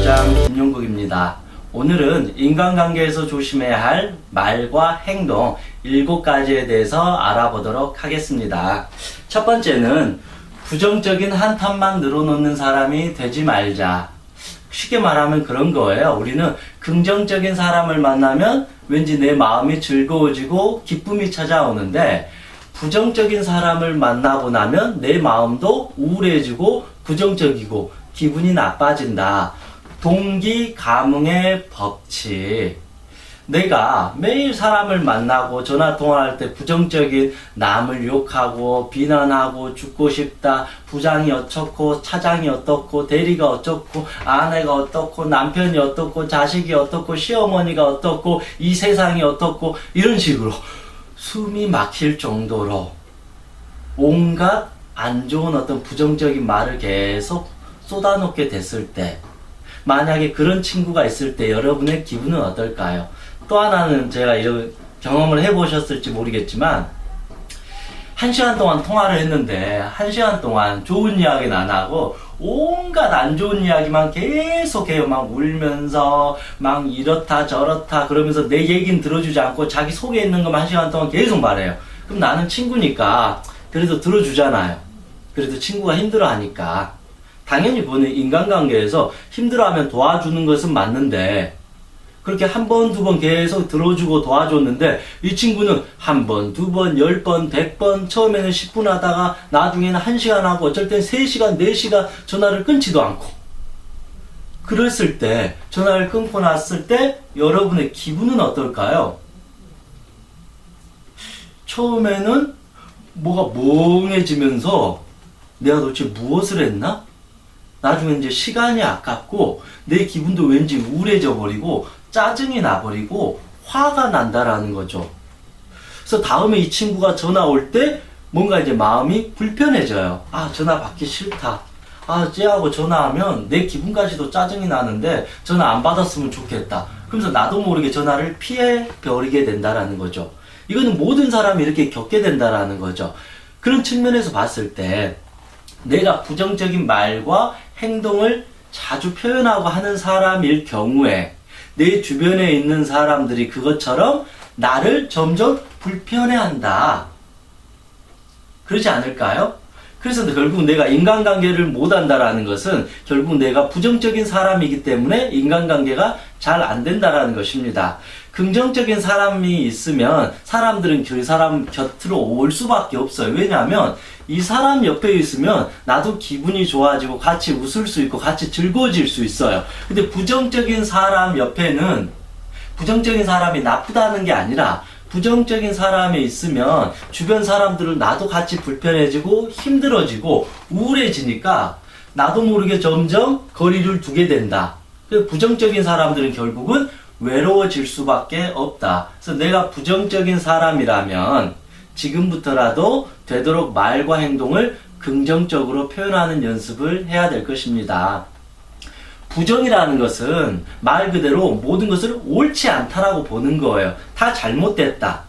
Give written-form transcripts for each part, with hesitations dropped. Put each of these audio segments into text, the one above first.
소장 김용국입니다. 오늘은 인간관계에서 조심해야 할 말과 행동 7가지에 대해서 알아보도록 하겠습니다. 첫 번째는 부정적인 한탄만 늘어놓는 사람이 되지 말자. 쉽게 말하면 그런 거예요. 우리는 긍정적인 사람을 만나면 왠지 내 마음이 즐거워지고 기쁨이 찾아오는데, 부정적인 사람을 만나고 나면 내 마음도 우울해지고 부정적이고 기분이 나빠진다. 동기 가뭉의 법칙. 내가 매일 사람을 만나고 전화 통화할 때 부정적인, 남을 욕하고 비난하고 죽고 싶다, 부장이 어떻고 차장이 어떻고 대리가 어떻고 아내가 어떻고 남편이 어떻고 자식이 어떻고 시어머니가 어떻고 이 세상이 어떻고, 이런 식으로 숨이 막힐 정도로 온갖 안 좋은 어떤 부정적인 말을 계속 쏟아놓게 됐을 때, 만약에 그런 친구가 있을 때 여러분의 기분은 어떨까요? 또 하나는 제가 이런 경험을 해보셨을지 모르겠지만, 1시간 동안 통화를 했는데 1시간 동안 좋은 이야기는 안 하고 온갖 안 좋은 이야기만 계속해요. 막 울면서 막 이렇다 저렇다 그러면서 내 얘기는 들어주지 않고 자기 속에 있는 것만 1시간 동안 계속 말해요. 그럼 나는 친구니까 그래도 들어주잖아요. 그래도 친구가 힘들어하니까. 당연히 그거는 인간관계에서 힘들어하면 도와주는 것은 맞는데, 그렇게 한 번, 두 번 계속 들어주고 도와줬는데, 이 친구는 한 번, 두 번, 10번, 100번, 처음에는 10분 하다가 나중에는 1시간 하고 어쩔 땐 3시간, 4시간 전화를 끊지도 않고. 그랬을 때, 전화를 끊고 났을 때 여러분의 기분은 어떨까요? 처음에는 뭐가 멍해지면서 내가 도대체 무엇을 했나? 나중에 이제 시간이 아깝고 내 기분도 왠지 우울해져 버리고 짜증이 나버리고 화가 난다라는 거죠. 그래서 다음에 이 친구가 전화 올 때 뭔가 이제 마음이 불편해져요. 아, 전화 받기 싫다. 아, 쟤하고 전화하면 내 기분까지도 짜증이 나는데 전화 안 받았으면 좋겠다. 그러면서 나도 모르게 전화를 피해 버리게 된다라는 거죠. 이거는 모든 사람이 이렇게 겪게 된다라는 거죠. 그런 측면에서 봤을 때 내가 부정적인 말과 행동을 자주 표현하고 하는 사람일 경우에 내 주변에 있는 사람들이 그것처럼 나를 점점 불편해한다. 그러지 않을까요? 그래서 결국 내가 인간관계를 못한다라는 것은 결국 내가 부정적인 사람이기 때문에 인간관계가 잘 안 된다라는 것입니다. 긍정적인 사람이 있으면 사람들은 그 사람 곁으로 올 수밖에 없어요. 왜냐하면 이 사람 옆에 있으면 나도 기분이 좋아지고 같이 웃을 수 있고 같이 즐거워질 수 있어요. 근데 부정적인 사람 옆에는, 부정적인 사람이 나쁘다는 게 아니라 부정적인 사람이 있으면 주변 사람들은 나도 같이 불편해지고 힘들어지고 우울해지니까 나도 모르게 점점 거리를 두게 된다. 부정적인 사람들은 결국은 외로워질 수밖에 없다. 그래서 내가 부정적인 사람이라면 지금부터라도 되도록 말과 행동을 긍정적으로 표현하는 연습을 해야 될 것입니다. 부정이라는 것은 말 그대로 모든 것을 옳지 않다라고 보는 거예요. 다 잘못됐다.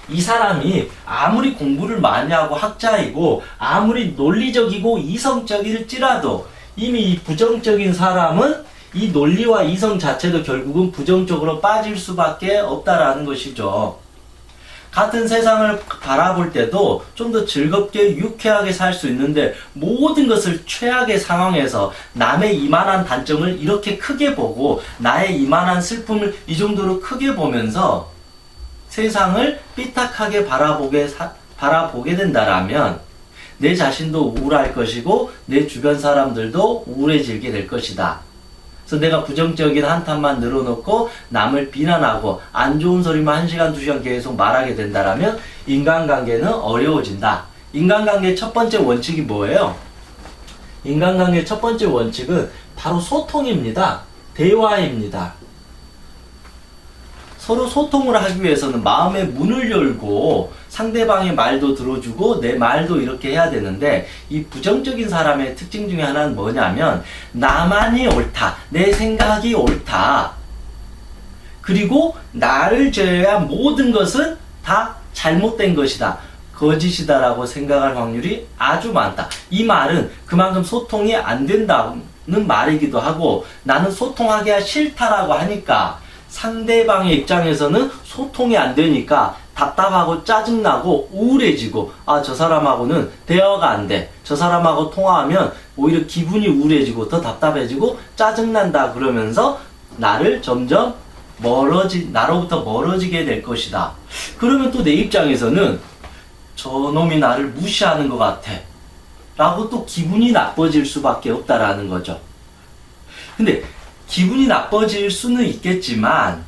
이 사람이 아무리 공부를 많이 하고 학자이고 아무리 논리적이고 이성적일지라도 이미 이 부정적인 사람은 이 논리와 이성 자체도 결국은 부정적으로 빠질 수밖에 없다라는 것이죠. 같은 세상을 바라볼 때도 좀 더 즐겁게 유쾌하게 살 수 있는데, 모든 것을 최악의 상황에서 남의 이만한 단점을 이렇게 크게 보고 나의 이만한 슬픔을 이 정도로 크게 보면서 세상을 삐딱하게 바라보게 된다라면 내 자신도 우울할 것이고 내 주변 사람들도 우울해지게 될 것이다. 그래서 내가 부정적인 한탄만 늘어놓고 남을 비난하고 안 좋은 소리만 1시간, 2시간 계속 말하게 된다라면 인간관계는 어려워진다. 인간관계의 첫 번째 원칙이 뭐예요? 인간관계의 첫 번째 원칙은 바로 소통입니다. 대화입니다. 서로 소통을 하기 위해서는 마음의 문을 열고 상대방의 말도 들어주고 내 말도 이렇게 해야 되는데, 이 부정적인 사람의 특징 중에 하나는 뭐냐면 나만이 옳다, 내 생각이 옳다, 그리고 나를 제외한 모든 것은 다 잘못된 것이다, 거짓이다 라고 생각할 확률이 아주 많다. 이 말은 그만큼 소통이 안 된다, 말이기도 하고 나는 소통하기가 싫다라고 하니까 상대방의 입장에서는 소통이 안 되니까 답답하고 짜증나고 우울해지고 저 사람하고는 대화가 안 돼. 저 사람하고 통화하면 오히려 기분이 우울해지고 더 답답해지고 짜증난다 그러면서 나를 점점 나로부터 멀어지게 될 것이다. 그러면 또 내 입장에서는 저놈이 나를 무시하는 것 같아 라고 또 기분이 나빠질 수밖에 없다라는 거죠. 근데 기분이 나빠질 수는 있겠지만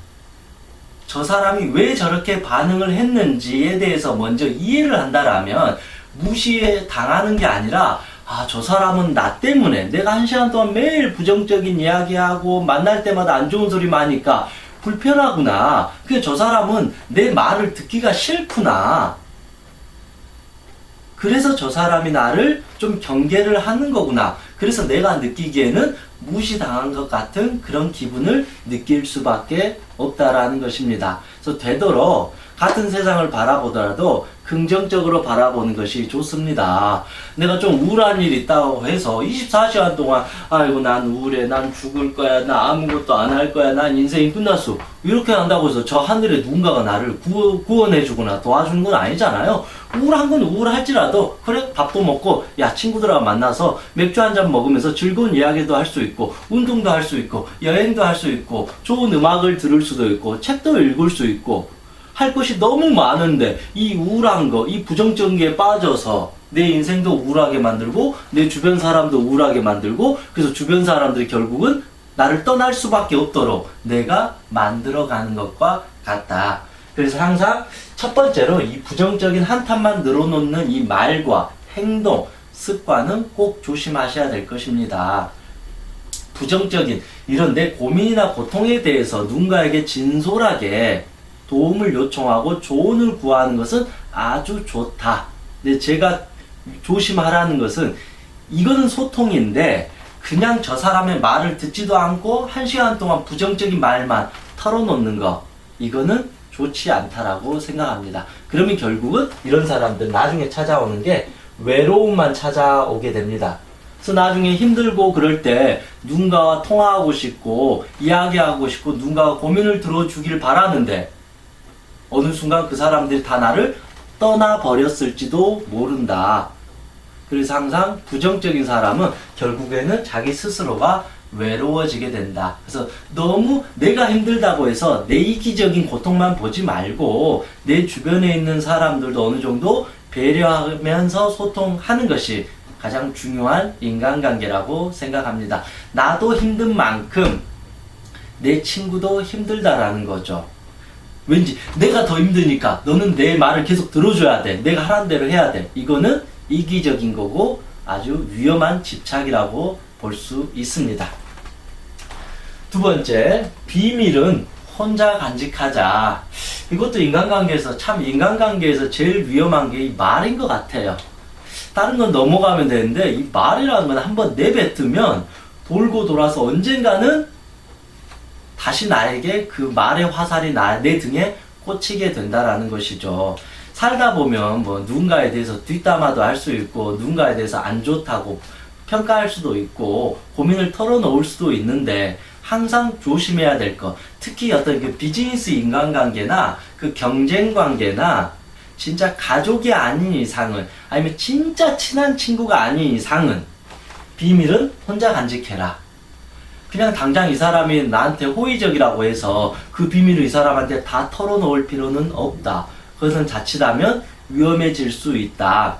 저 사람이 왜 저렇게 반응을 했는지에 대해서 먼저 이해를 한다라면 무시에 당하는 게 아니라 저 사람은 나 때문에 내가 1시간 동안 매일 부정적인 이야기하고 만날 때마다 안 좋은 소리만 하니까 불편하구나. 저 사람은 내 말을 듣기가 싫구나. 그래서 저 사람이 나를 좀 경계를 하는 거구나. 그래서 내가 느끼기에는 무시당한 것 같은 그런 기분을 느낄 수밖에 없다라는 것입니다. 그래서 되도록 같은 세상을 바라보더라도 긍정적으로 바라보는 것이 좋습니다. 내가 좀 우울한 일이 있다고 해서 24시간 동안 아이고 난 우울해, 난 죽을 거야, 나 아무것도 안 할 거야, 난 인생이 끝났어 이렇게 한다고 해서 저 하늘에 누군가가 나를 구원해주거나 도와주는 건 아니잖아요. 우울한 건 우울할지라도 그래 밥도 먹고 친구들하고 만나서 맥주 한잔 먹으면서 즐거운 이야기도 할 수 있고 운동도 할 수 있고 여행도 할 수 있고 좋은 음악을 들을 수도 있고 책도 읽을 수 있고 할 것이 너무 많은데 이 우울한 거, 이 부정적인 게 빠져서 내 인생도 우울하게 만들고 내 주변 사람도 우울하게 만들고 그래서 주변 사람들이 결국은 나를 떠날 수밖에 없도록 내가 만들어가는 것과 같다. 그래서 항상 첫 번째로 이 부정적인 한탄만 늘어놓는 이 말과 행동, 습관은 꼭 조심하셔야 될 것입니다. 부정적인 이런 내 고민이나 고통에 대해서 누군가에게 진솔하게 도움을 요청하고 조언을 구하는 것은 아주 좋다. 근데 제가 조심하라는 것은 이거는 소통인데 그냥 저 사람의 말을 듣지도 않고 1시간 동안 부정적인 말만 털어놓는 거 이거는 좋지 않다라고 생각합니다. 그러면 결국은 이런 사람들 나중에 찾아오는 게 외로움만 찾아오게 됩니다. 그래서 나중에 힘들고 그럴 때 누군가와 통화하고 싶고 이야기하고 싶고 누군가가 고민을 들어주길 바라는데 어느 순간 그 사람들이 다 나를 떠나버렸을지도 모른다. 그래서 항상 부정적인 사람은 결국에는 자기 스스로가 외로워지게 된다. 그래서 너무 내가 힘들다고 해서 내 이기적인 고통만 보지 말고 내 주변에 있는 사람들도 어느 정도 배려하면서 소통하는 것이 가장 중요한 인간관계라고 생각합니다. 나도 힘든 만큼 내 친구도 힘들다라는 거죠. 왠지 내가 더 힘드니까 너는 내 말을 계속 들어줘야 돼. 내가 하라는 대로 해야 돼. 이거는 이기적인 거고 아주 위험한 집착이라고 볼 수 있습니다. 두 번째, 비밀은 혼자 간직하자. 이것도 인간관계에서 제일 위험한 게 이 말인 것 같아요. 다른 건 넘어가면 되는데 이 말이라는 건 한번 내뱉으면 돌고 돌아서 언젠가는 다시 나에게 그 말의 화살이 내 등에 꽂히게 된다라는 것이죠. 살다 보면 누군가에 대해서 뒷담화도 할 수 있고 누군가에 대해서 안 좋다고 평가할 수도 있고 고민을 털어놓을 수도 있는데 항상 조심해야 될 것, 특히 어떤 그 비즈니스 인간관계나 그 경쟁관계나 진짜 가족이 아닌 이상은 아니면 진짜 친한 친구가 아닌 이상은 비밀은 혼자 간직해라. 그냥 당장 이 사람이 나한테 호의적이라고 해서 그 비밀을 이 사람한테 다 털어놓을 필요는 없다. 그것은 자칫하면 위험해질 수 있다.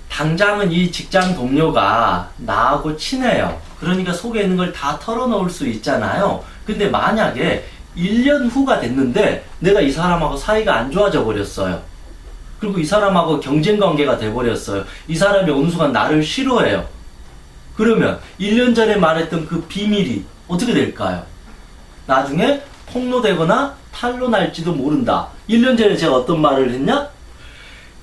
당장은 이 직장 동료가 나하고 친해요. 그러니까 속에 있는 걸 다 털어놓을 수 있잖아요. 근데 만약에 1년 후가 됐는데 내가 이 사람하고 사이가 안 좋아져 버렸어요. 그리고 이 사람하고 경쟁관계가 돼버렸어요. 이 사람이 어느 순간 나를 싫어해요. 그러면 1년 전에 말했던 그 비밀이 어떻게 될까요? 나중에 폭로되거나 탄로날지도 모른다. 1년 전에 제가 어떤 말을 했냐?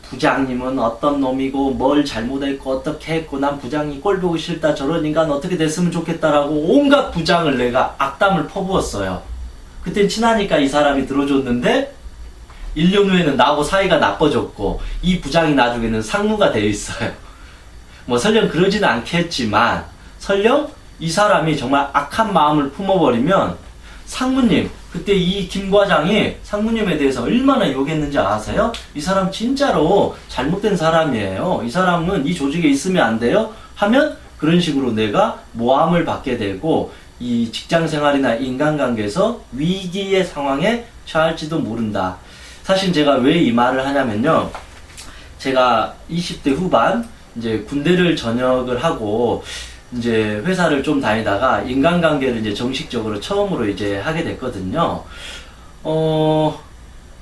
부장님은 어떤 놈이고 뭘 잘못했고 어떻게 했고 난 부장이 꼴 보기 싫다 저런 인간 어떻게 됐으면 좋겠다라고 온갖 부장을 내가 악담을 퍼부었어요. 그땐 친하니까 이 사람이 들어줬는데 1년 후에는 나하고 사이가 나빠졌고 이 부장이 나중에는 상무가 되어 있어요. 설령 그러지는 않겠지만 설령 이 사람이 정말 악한 마음을 품어버리면 상무님, 그때 이 김 과장이 상무님에 대해서 얼마나 욕했는지 아세요? 이 사람 진짜로 잘못된 사람이에요. 이 사람은 이 조직에 있으면 안 돼요? 하면 그런 식으로 내가 모함을 받게 되고 이 직장 생활이나 인간관계에서 위기의 상황에 처할지도 모른다. 사실 제가 왜 이 말을 하냐면요. 제가 20대 후반 이제 군대를 전역을 하고 이제 회사를 좀 다니다가 인간관계를 이제 정식적으로 처음으로 이제 하게 됐거든요.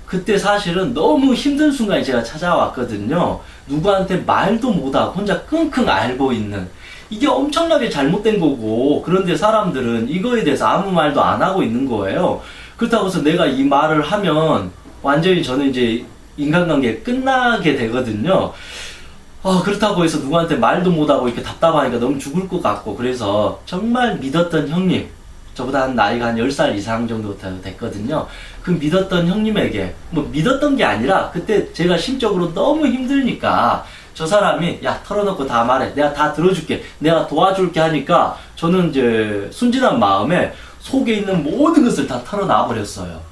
그때 사실은 너무 힘든 순간이 제가 찾아왔거든요. 누구한테 말도 못하고 혼자 끙끙 앓고 있는, 이게 엄청나게 잘못된 거고, 그런데 사람들은 이거에 대해서 아무 말도 안 하고 있는 거예요. 그렇다고 해서 내가 이 말을 하면 완전히 저는 이제 인간관계 끝나게 되거든요. 그렇다고 해서 누구한테 말도 못하고 이렇게 답답하니까 너무 죽을 것 같고, 그래서 정말 믿었던 형님, 저보다 나이가 한 10살 이상 정도 됐거든요. 그 믿었던 형님에게, 뭐 믿었던 게 아니라 그때 제가 심적으로 너무 힘드니까 저 사람이 야 털어놓고 다 말해, 내가 다 들어줄게, 내가 도와줄게 하니까 저는 이제 순진한 마음에 속에 있는 모든 것을 다 털어놔 버렸어요.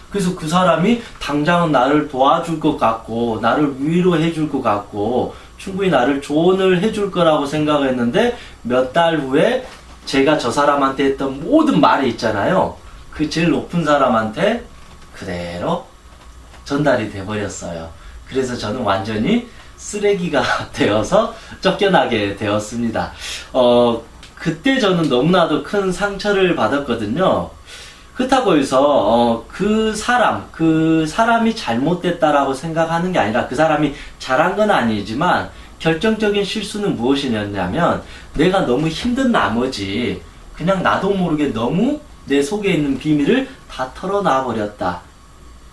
그래서 그 사람이 당장은 나를 도와줄 것 같고 나를 위로해 줄 것 같고 충분히 나를 조언을 해줄 거라고 생각했는데 몇 달 후에 제가 저 사람한테 했던 모든 말이 있잖아요. 그 제일 높은 사람한테 그대로 전달이 돼버렸어요. 그래서 저는 완전히 쓰레기가 되어서 쫓겨나게 되었습니다. 그때 저는 너무나도 큰 상처를 받았거든요. 그렇다고 해서 그 사람이 잘못됐다라고 생각하는 게 아니라, 그 사람이 잘한 건 아니지만 결정적인 실수는 무엇이었냐면 내가 너무 힘든 나머지 그냥 나도 모르게 너무 내 속에 있는 비밀을 다 털어놔 버렸다.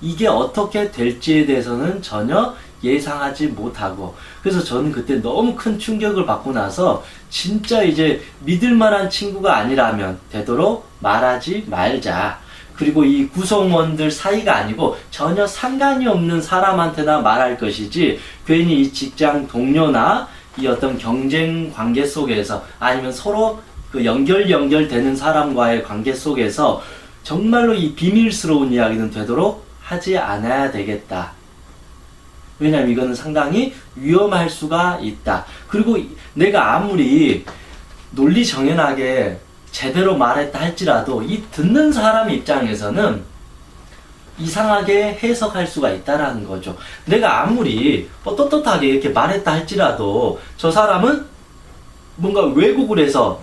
이게 어떻게 될지에 대해서는 전혀 예상하지 못하고, 그래서 저는 그때 너무 큰 충격을 받고 나서 진짜 이제 믿을 만한 친구가 아니라면 되도록 말하지 말자. 그리고 이 구성원들 사이가 아니고 전혀 상관이 없는 사람한테나 말할 것이지, 괜히 이 직장 동료나 이 어떤 경쟁 관계 속에서 아니면 서로 그 연결되는 사람과의 관계 속에서 정말로 이 비밀스러운 이야기는 되도록 하지 않아야 되겠다. 왜냐면 이거는 상당히 위험할 수가 있다. 그리고 내가 아무리 논리정연하게 제대로 말했다 할지라도 이 듣는 사람 입장에서는 이상하게 해석할 수가 있다라는 거죠. 내가 아무리 떳떳하게 이렇게 말했다 할지라도 저 사람은 뭔가 왜곡을 해서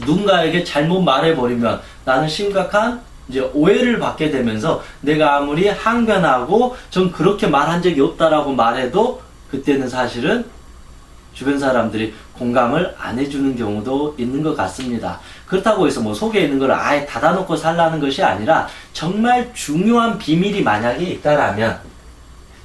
누군가에게 잘못 말해버리면 나는 심각한 이제 오해를 받게 되면서, 내가 아무리 항변하고 전 그렇게 말한 적이 없다라고 말해도 그때는 사실은 주변 사람들이 공감을 안 해주는 경우도 있는 것 같습니다. 그렇다고 해서 뭐 속에 있는 걸 아예 닫아놓고 살라는 것이 아니라, 정말 중요한 비밀이 만약에 있다라면,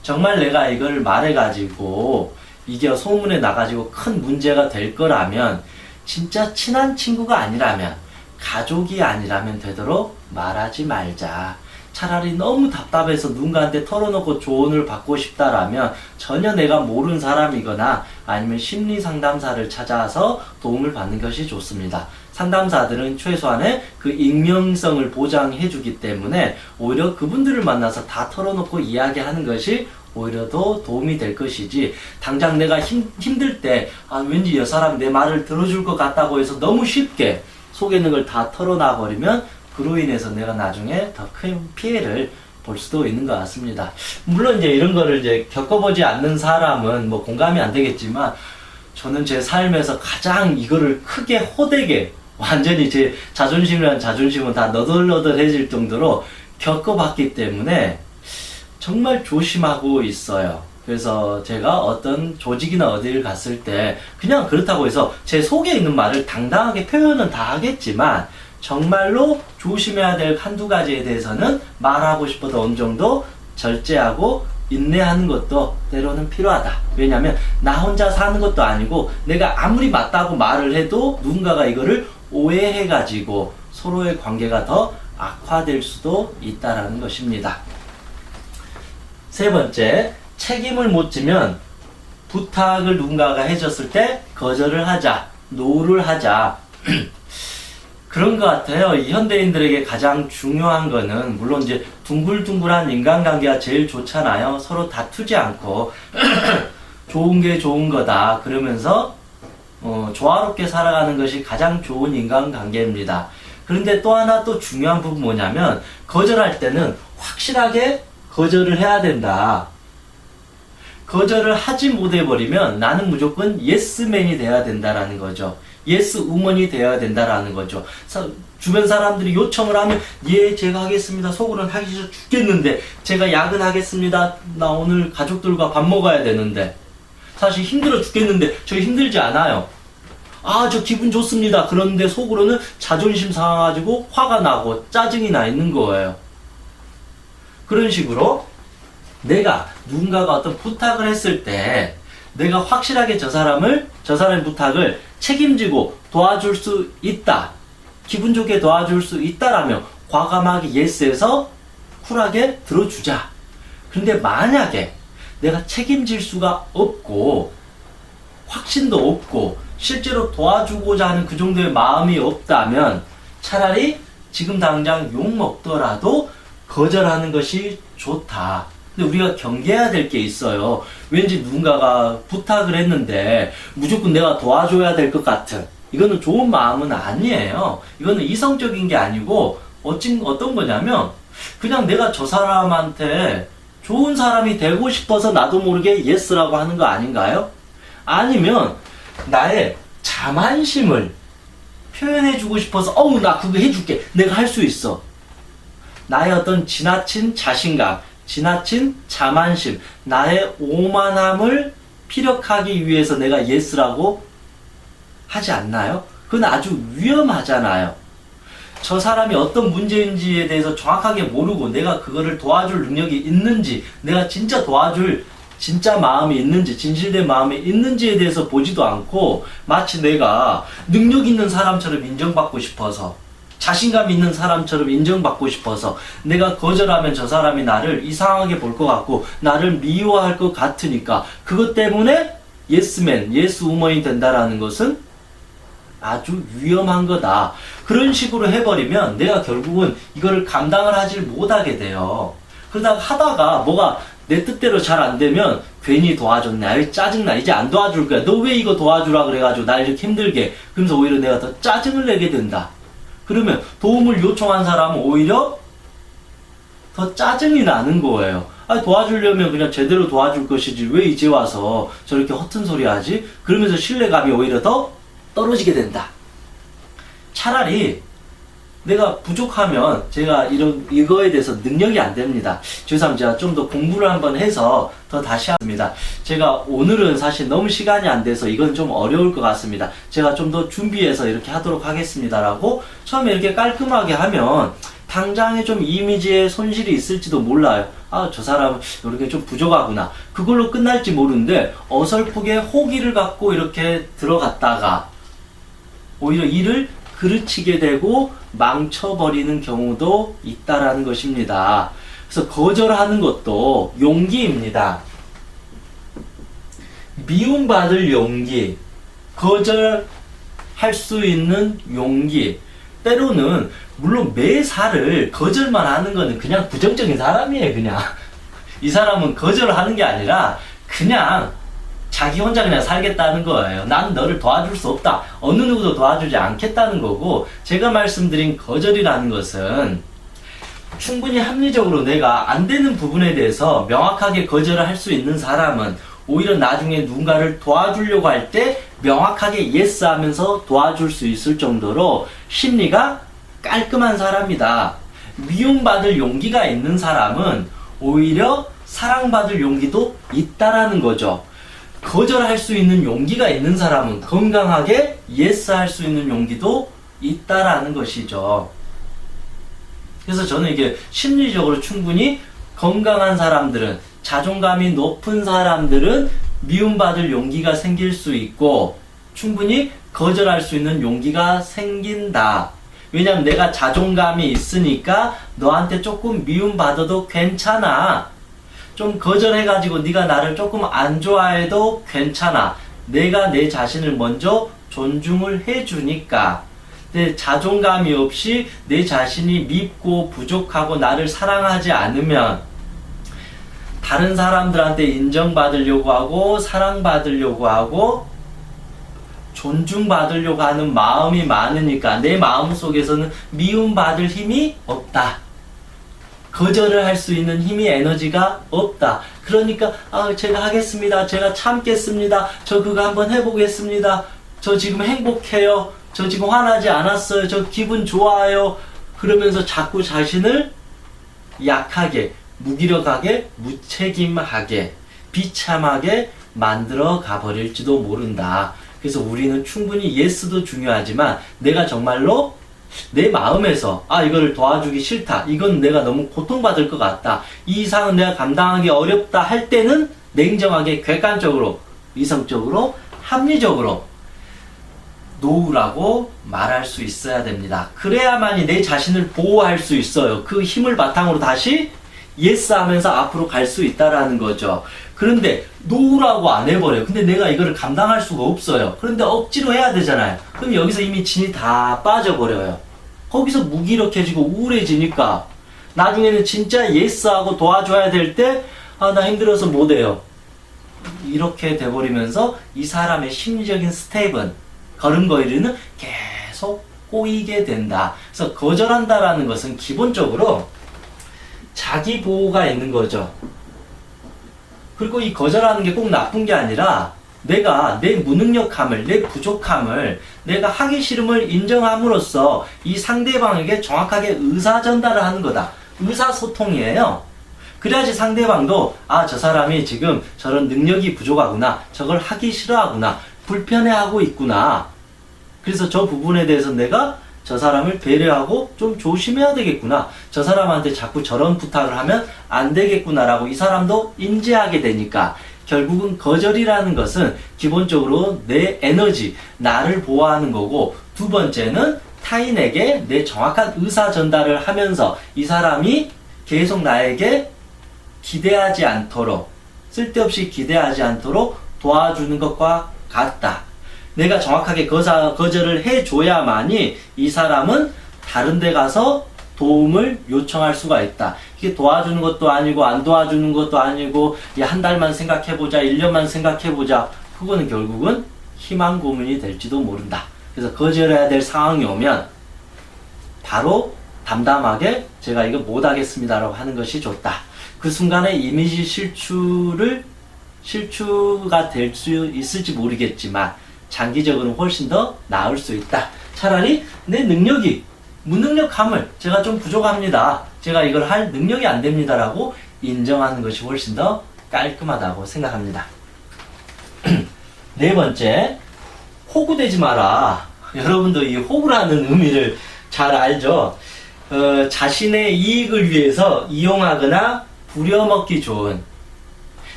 정말 내가 이걸 말해가지고 이게 소문에 나가지고 큰 문제가 될 거라면, 진짜 친한 친구가 아니라면, 가족이 아니라면 되도록 말하지 말자. 차라리 너무 답답해서 누군가한테 털어놓고 조언을 받고 싶다라면 전혀 내가 모르는 사람이거나 아니면 심리 상담사를 찾아서 도움을 받는 것이 좋습니다. 상담사들은 최소한의 그 익명성을 보장해 주기 때문에 오히려 그분들을 만나서 다 털어놓고 이야기하는 것이 오히려 더 도움이 될 것이지, 당장 내가 힘들 때 왠지 이 사람 내 말을 들어줄 것 같다고 해서 너무 쉽게 속에 있는 걸 다 털어놔 버리면 그로 인해서 내가 나중에 더 큰 피해를 볼 수도 있는 것 같습니다. 물론 이제 이런 거를 이제 겪어보지 않는 사람은 뭐 공감이 안 되겠지만, 저는 제 삶에서 가장 이거를 크게 호되게 완전히 제 자존심이란 자존심은 다 너덜너덜해질 정도로 겪어봤기 때문에 정말 조심하고 있어요. 그래서 제가 어떤 조직이나 어디를 갔을 때 그냥 그렇다고 해서 제 속에 있는 말을 당당하게 표현은 다 하겠지만, 정말로 조심해야 될 한두 가지에 대해서는 말하고 싶어도 어느 정도 절제하고 인내하는 것도 때로는 필요하다. 왜냐하면 나 혼자 사는 것도 아니고 내가 아무리 맞다고 말을 해도 누군가가 이거를 오해해가지고 서로의 관계가 더 악화될 수도 있다라는 것입니다. 세 번째, 책임을 못 지면 부탁을 누군가가 해줬을 때 거절을 하자, 노를 하자. 그런 것 같아요. 이 현대인들에게 가장 중요한 거는, 물론 이제 둥글둥글한 인간관계가 제일 좋잖아요. 서로 다투지 않고 좋은 게 좋은 거다 그러면서 조화롭게 살아가는 것이 가장 좋은 인간관계입니다. 그런데 또 하나 또 중요한 부분 뭐냐면, 거절할 때는 확실하게 거절을 해야 된다. 거절을 하지 못해버리면 나는 무조건 예스맨이 돼야 된다라는 거죠. 예스 우먼이 되어야 된다라는 거죠. 주변 사람들이 요청을 하면, 예, 제가 하겠습니다. 속으로는 하기 싫어 죽겠는데, 제가 야근하겠습니다. 나 오늘 가족들과 밥 먹어야 되는데, 사실 힘들어 죽겠는데 저 힘들지 않아요. 아, 저 기분 좋습니다. 그런데 속으로는 자존심 상해가지고 화가 나고 짜증이 나 있는 거예요. 그런 식으로 내가 누군가가 어떤 부탁을 했을 때 내가 확실하게 저 사람의 부탁을 책임지고 도와줄 수 있다, 기분 좋게 도와줄 수 있다라면 과감하게 예스해서 쿨하게 들어주자. 그런데 만약에 내가 책임질 수가 없고 확신도 없고 실제로 도와주고자 하는 그 정도의 마음이 없다면 차라리 지금 당장 욕 먹더라도 거절하는 것이 좋다. 근데 우리가 경계해야 될 게 있어요. 왠지 누군가가 부탁을 했는데 무조건 내가 도와줘야 될 것 같은, 이거는 좋은 마음은 아니에요. 이거는 이성적인 게 아니고 어떤 거냐면, 그냥 내가 저 사람한테 좋은 사람이 되고 싶어서 나도 모르게 예스라고 하는 거 아닌가요? 아니면 나의 자만심을 표현해주고 싶어서 나 그거 해줄게, 내가 할 수 있어. 나의 어떤 지나친 자신감, 지나친 자만심, 나의 오만함을 피력하기 위해서 내가 예스라고 하지 않나요? 그건 아주 위험하잖아요. 저 사람이 어떤 문제인지에 대해서 정확하게 모르고 내가 그거를 도와줄 능력이 있는지, 내가 진짜 도와줄 진짜 마음이 있는지, 진실된 마음이 있는지에 대해서 보지도 않고 마치 내가 능력 있는 사람처럼 인정받고 싶어서, 자신감 있는 사람처럼 인정받고 싶어서 내가 거절하면 저 사람이 나를 이상하게 볼 것 같고 나를 미워할 것 같으니까 그것 때문에 예스맨, 예스우먼이 된다라는 것은 아주 위험한 거다. 그런 식으로 해버리면 내가 결국은 이거를 감당을 하질 못하게 돼요. 그러다가 하다가 뭐가 내 뜻대로 잘 안 되면 괜히 도와줬네, 아유 짜증나, 이제 안 도와줄 거야, 너 왜 이거 도와주라 그래가지고 날 이렇게 힘들게, 그러면서 오히려 내가 더 짜증을 내게 된다. 그러면 도움을 요청한 사람은 오히려 더 짜증이 나는 거예요. 아니, 도와주려면 그냥 제대로 도와줄 것이지 왜 이제 와서 저렇게 허튼 소리 하지? 그러면서 신뢰감이 오히려 더 떨어지게 된다. 차라리 내가 부족하면 제가 이거에 대해서 능력이 안 됩니다. 죄송합니다. 제가 좀 더 공부를 한번 해서 더 다시 합니다. 제가 오늘은 사실 너무 시간이 안 돼서 이건 좀 어려울 것 같습니다. 제가 좀 더 준비해서 이렇게 하도록 하겠습니다라고 처음에 이렇게 깔끔하게 하면 당장에 좀 이미지에 손실이 있을지도 몰라요. 아, 저 사람은 이렇게 좀 부족하구나. 그걸로 끝날지 모르는데 어설프게 호기를 갖고 이렇게 들어갔다가 오히려 일을 그르치게 되고 망쳐버리는 경우도 있다라는 것입니다. 그래서 거절하는 것도 용기입니다. 미움받을 용기, 거절할 수 있는 용기. 때로는 물론 매사를 거절만 하는 거는 그냥 부정적인 사람이에요. 그냥 이 사람은 거절을 하는 게 아니라 그냥 자기 혼자 그냥 살겠다는 거예요. 난 너를 도와줄 수 없다, 어느 누구도 도와주지 않겠다는 거고, 제가 말씀드린 거절이라는 것은 충분히 합리적으로 내가 안 되는 부분에 대해서 명확하게 거절을 할 수 있는 사람은 오히려 나중에 누군가를 도와주려고 할 때 명확하게 예스 하면서 도와줄 수 있을 정도로 심리가 깔끔한 사람이다. 미움받을 용기가 있는 사람은 오히려 사랑받을 용기도 있다라는 거죠. 거절할 수 있는 용기가 있는 사람은 건강하게 예스 할 수 있는 용기도 있다라는 것이죠. 그래서 저는 이게 심리적으로 충분히 건강한 사람들은, 자존감이 높은 사람들은 미움받을 용기가 생길 수 있고 충분히 거절할 수 있는 용기가 생긴다. 왜냐면 내가 자존감이 있으니까 너한테 조금 미움받아도 괜찮아. 좀 거절해가지고 네가 나를 조금 안 좋아해도 괜찮아. 내가 내 자신을 먼저 존중을 해주니까. 내 자존감이 없이 내 자신이 밉고 부족하고 나를 사랑하지 않으면 다른 사람들한테 인정받으려고 하고 사랑받으려고 하고 존중받으려고 하는 마음이 많으니까 내 마음 속에서는 미움받을 힘이 없다. 거절을 할 수 있는 힘이 에너지가 없다. 그러니까 제가 하겠습니다. 제가 참겠습니다. 저 그거 한번 해보겠습니다. 저 지금 행복해요. 저 지금 화나지 않았어요. 저 기분 좋아요. 그러면서 자꾸 자신을 약하게, 무기력하게, 무책임하게, 비참하게 만들어 가버릴지도 모른다. 그래서 우리는 충분히 예스도 중요하지만 내가 정말로 내 마음에서 이거를 도와주기 싫다. 이건 내가 너무 고통받을 것 같다. 이 이상은 내가 감당하기 어렵다 할 때는 냉정하게, 객관적으로, 이성적으로, 합리적으로 노우라고 말할 수 있어야 됩니다. 그래야만이 내 자신을 보호할 수 있어요. 그 힘을 바탕으로 다시 예스 하면서 앞으로 갈 수 있다라는 거죠. 그런데 노우라고 안 해버려요. 근데 내가 이거를 감당할 수가 없어요. 그런데 억지로 해야 되잖아요. 그럼 여기서 이미 진이 다 빠져버려요. 거기서 무기력해지고 우울해지니까 나중에는 진짜 예스하고 도와줘야 될 때 나 힘들어서 못해요. 이렇게 돼버리면서 이 사람의 심리적인 스텝은 걸음걸이는 계속 꼬이게 된다. 그래서 거절한다라는 것은 기본적으로 자기 보호가 있는 거죠. 그리고 이 거절하는 게 꼭 나쁜 게 아니라 내가 내 무능력함을, 내 부족함을, 내가 하기 싫음을 인정함으로써 이 상대방에게 정확하게 의사전달을 하는 거다. 의사소통이에요. 그래야지 상대방도 저 사람이 지금 저런 능력이 부족하구나, 저걸 하기 싫어하구나, 불편해하고 있구나. 그래서 저 부분에 대해서 내가 저 사람을 배려하고 좀 조심해야 되겠구나. 저 사람한테 자꾸 저런 부탁을 하면 안 되겠구나라고 이 사람도 인지하게 되니까 결국은 거절이라는 것은 기본적으로 내 에너지, 나를 보호하는 거고, 두 번째는 타인에게 내 정확한 의사 전달을 하면서 이 사람이 계속 나에게 기대하지 않도록, 쓸데없이 기대하지 않도록 도와주는 것과 같다. 내가 정확하게 거절을 해줘야만이 이 사람은 다른 데 가서 도움을 요청할 수가 있다. 이게 도와주는 것도 아니고 안 도와주는 것도 아니고 한 달만 생각해보자, 1년만 생각해보자. 그거는 결국은 희망 고문이 될지도 모른다. 그래서 거절해야 될 상황이 오면 바로 담담하게 제가 이거 못하겠습니다라고 하는 것이 좋다. 그 순간에 이미지 실추가 될 수 있을지 모르겠지만 장기적으로는 훨씬 더 나을 수 있다. 차라리 내 능력이, 무능력함을 제가 좀 부족합니다. 제가 이걸 할 능력이 안 됩니다라고 인정하는 것이 훨씬 더 깔끔하다고 생각합니다. 네 번째, 호구되지 마라. 여러분도 이 호구라는 의미를 잘 알죠? 자신의 이익을 위해서 이용하거나 부려먹기 좋은,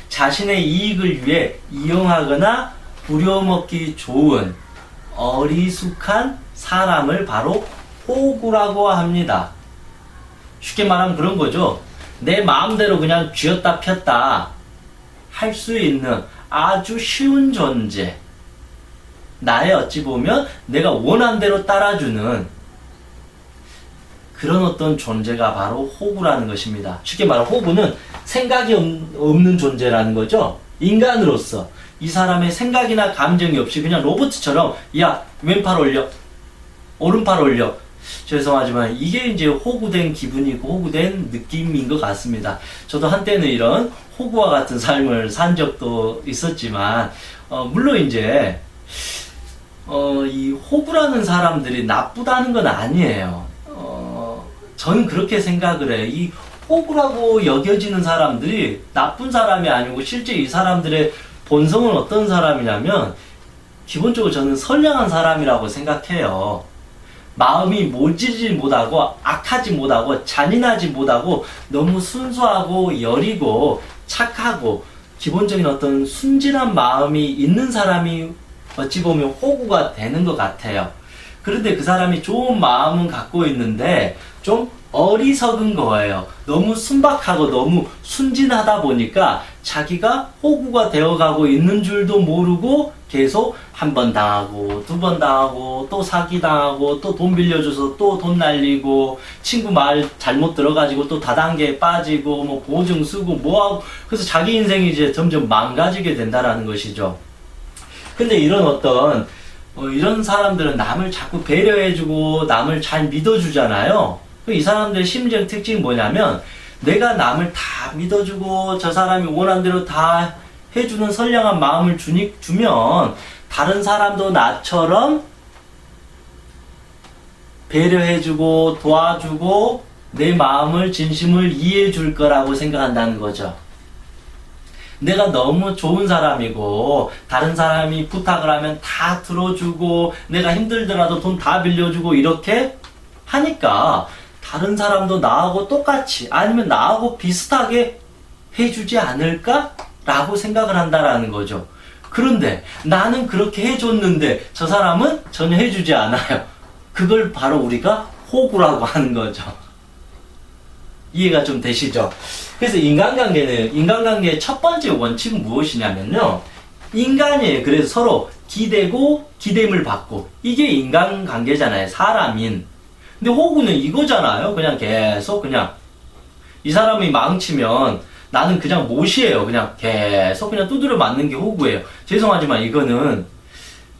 자신의 이익을 위해 이용하거나 부려먹기 좋은 어리숙한 사람을 바로 호구라고 합니다. 쉽게 말하면 그런 거죠. 내 마음대로 그냥 쥐었다 폈다 할 수 있는 아주 쉬운 존재, 나의 어찌 보면 내가 원한 대로 따라주는 그런 어떤 존재가 바로 호구라는 것입니다. 쉽게 말하면 호구는 생각이 없는 존재라는 거죠. 인간으로서 이 사람의 생각이나 감정이 없이 그냥 로봇처럼 야, 왼팔 올려, 오른팔 올려. 죄송하지만 이게 이제 호구된 기분이고 호구된 느낌인 것 같습니다. 저도 한때는 이런 호구와 같은 삶을 산 적도 있었지만 물론 이제 이 호구라는 사람들이 나쁘다는 건 아니에요. 저는 그렇게 생각을 해요. 이 호구라고 여겨지는 사람들이 나쁜 사람이 아니고 실제 이 사람들의 본성은 어떤 사람이냐면 기본적으로 저는 선량한 사람이라고 생각해요. 마음이 모질지 못하고 악하지 못하고 잔인하지 못하고 너무 순수하고 여리고 착하고 기본적인 어떤 순진한 마음이 있는 사람이 어찌 보면 호구가 되는 것 같아요. 그런데 그 사람이 좋은 마음은 갖고 있는데 좀 어리석은 거예요. 너무 순박하고 너무 순진하다 보니까 자기가 호구가 되어가고 있는 줄도 모르고 계속 한 번 당하고 두 번 당하고 또 사기 당하고 또 돈 빌려줘서 또 돈 날리고 친구 말 잘못 들어가지고 또 다단계에 빠지고 뭐 보증 쓰고 뭐하고 그래서 자기 인생이 이제 점점 망가지게 된다라는 것이죠. 근데 이런 이런 사람들은 남을 자꾸 배려해주고 남을 잘 믿어주잖아요. 이 사람들의 심리적 특징이 뭐냐면 내가 남을 다 믿어주고 저 사람이 원하는 대로 다 해주는 선량한 마음을 주면 다른 사람도 나처럼 배려해주고 도와주고 내 마음을 진심을 이해해줄 거라고 생각한다는 거죠. 내가 너무 좋은 사람이고 다른 사람이 부탁을 하면 다 들어주고 내가 힘들더라도 돈 다 빌려주고 이렇게 하니까 다른 사람도 나하고 똑같이 아니면 나하고 비슷하게 해주지 않을까? 라고 생각을 한다라는 거죠. 그런데 나는 그렇게 해줬는데 저 사람은 전혀 해주지 않아요. 그걸 바로 우리가 호구라고 하는 거죠. 이해가 좀 되시죠? 그래서 인간관계의 첫 번째 원칙은 무엇이냐면요. 인간이에요. 그래서 서로 기대고 기대임을 받고 이게 인간관계잖아요. 사람인. 근데 호구는 이거잖아요. 그냥 계속 그냥 이 사람이 망치면 나는 그냥 못이에요. 그냥 계속 그냥 두드려 맞는 게 호구예요. 죄송하지만 이거는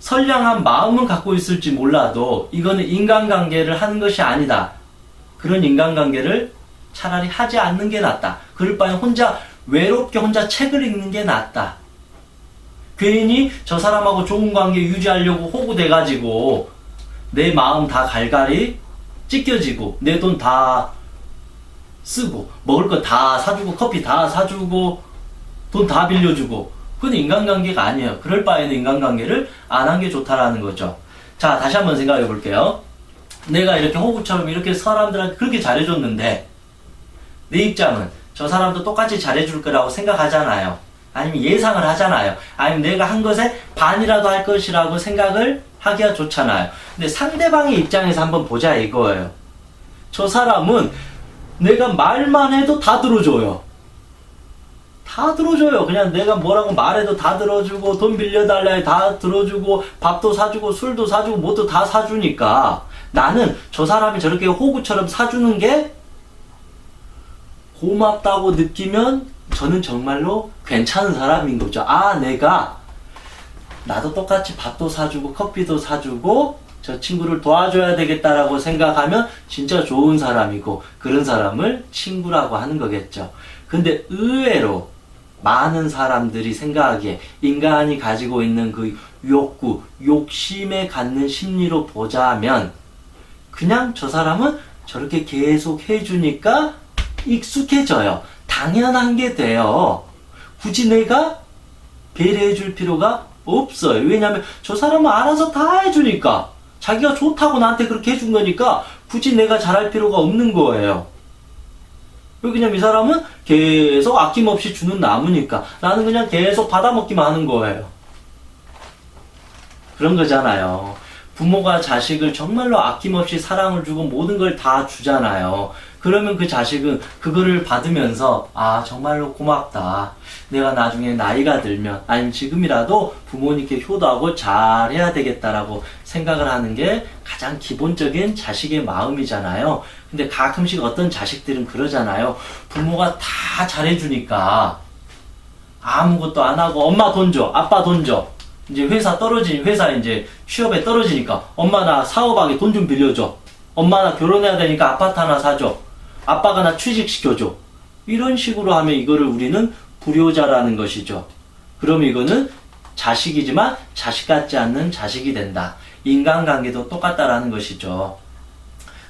선량한 마음은 갖고 있을지 몰라도 이거는 인간관계를 하는 것이 아니다. 그런 인간관계를 차라리 하지 않는 게 낫다. 그럴 바에 혼자 외롭게 혼자 책을 읽는 게 낫다. 괜히 저 사람하고 좋은 관계 유지하려고 호구 돼가지고 내 마음 다 갈갈이 찢겨지고 내 돈 다 쓰고 먹을 거 다 사주고 커피 다 사주고 돈 다 빌려주고 그건 인간관계가 아니에요. 그럴 바에는 인간관계를 안 한 게 좋다라는 거죠. 자, 다시 한번 생각해 볼게요. 내가 이렇게 호구처럼 이렇게 사람들한테 그렇게 잘해줬는데 내 입장은 저 사람도 똑같이 잘해줄 거라고 생각하잖아요. 아니면 예상을 하잖아요. 아니면 내가 한 것에 반이라도 할 것이라고 생각을 하기가 좋잖아요. 근데 상대방의 입장에서 한번 보자 이거예요. 저 사람은 내가 말만 해도 다 들어줘요. 다 들어줘요. 그냥 내가 뭐라고 말해도 다 들어주고 돈 빌려달라 해 다 들어주고 밥도 사주고 술도 사주고 뭐도 다 사주니까 나는 저 사람이 저렇게 호구처럼 사주는 게 고맙다고 느끼면 저는 정말로 괜찮은 사람인 거죠. 아, 내가 나도 똑같이 밥도 사주고 커피도 사주고 저 친구를 도와줘야 되겠다라고 생각하면 진짜 좋은 사람이고 그런 사람을 친구라고 하는 거겠죠. 근데 의외로 많은 사람들이 생각하기에 인간이 가지고 있는 그 욕구, 욕심에 갖는 심리로 보자면 그냥 저 사람은 저렇게 계속 해주니까 익숙해져요. 당연한 게 돼요. 굳이 내가 배려해 줄 필요가 없어요. 왜냐하면 저 사람은 알아서 다 해주니까 자기가 좋다고 나한테 그렇게 해준 거니까 굳이 내가 잘할 필요가 없는 거예요. 왜냐면 이 사람은 계속 아낌없이 주는 나무니까 나는 그냥 계속 받아먹기만 하는 거예요. 그런 거잖아요. 부모가 자식을 정말로 아낌없이 사랑을 주고 모든 걸 다 주잖아요. 그러면 그 자식은 그거를 받으면서 아 정말로 고맙다. 내가 나중에 나이가 들면 아니면 지금이라도 부모님께 효도하고 잘해야 되겠다라고 생각을 하는 게 가장 기본적인 자식의 마음이잖아요. 근데 가끔씩 어떤 자식들은 그러잖아요. 부모가 다 잘해주니까 아무것도 안 하고 엄마 돈 줘, 아빠 돈 줘. 이제 회사 이제 취업에 떨어지니까 엄마 나 사업하게 돈 좀 빌려줘. 엄마 나 결혼해야 되니까 아파트 하나 사줘. 아빠가 나 취직시켜줘. 이런 식으로 하면 이거를 우리는 불효자라는 것이죠. 그럼 이거는 자식이지만 자식 같지 않는 자식이 된다. 인간관계도 똑같다라는 것이죠.